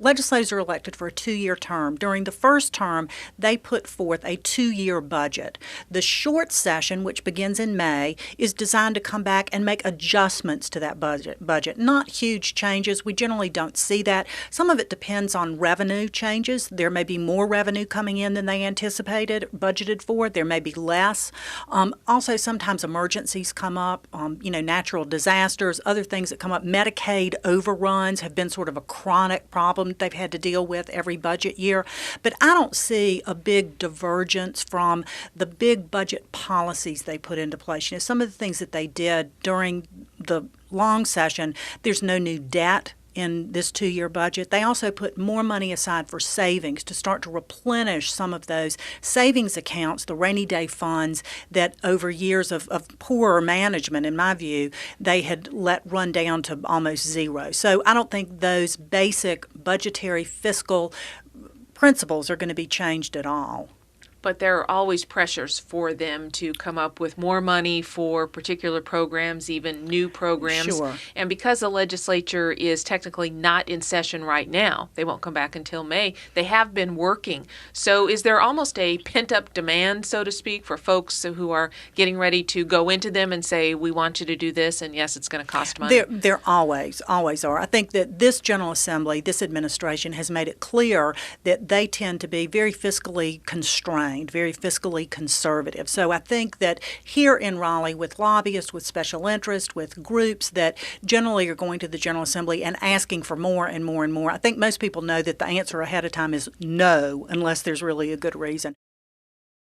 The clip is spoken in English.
Legislators are elected for a 2-year term. During the first term, they put forth a 2-year budget. The short session, which begins in May, is designed to come back and make adjustments to that budget. Not huge changes. We generally don't see that. Some of it depends on revenue changes. There may be more revenue coming in than they anticipated, budgeted for. There may be less. Also, sometimes emergencies come up, natural disasters, other things that come up. Medicaid overruns have been sort of a chronic problem they've had to deal with every budget year. But I don't see a big divergence from the big budget policies they put into place. Some of the things that they did during the long session, there's no new debt in this 2-year budget. They also put more money aside for savings to start to replenish some of those savings accounts, the rainy day funds that over years of poor management, in my view, they had let run down to almost zero. So I don't think those basic budgetary fiscal principles are going to be changed at all. But there are always pressures for them to come up with more money for particular programs, even new programs. Sure. And because the legislature is technically not in session right now, they won't come back until May, they have been working. So is there almost a pent-up demand, so to speak, for folks who are getting ready to go into them and say, we want you to do this, and yes, it's going to cost money? There always are. I think that this General Assembly, this administration, has made it clear that they tend to be very fiscally constrained, very fiscally conservative. So I think that here in Raleigh, with lobbyists, with special interest, with groups that generally are going to the General Assembly and asking for more and more and more, I think most people know that the answer ahead of time is no, unless there's really a good reason.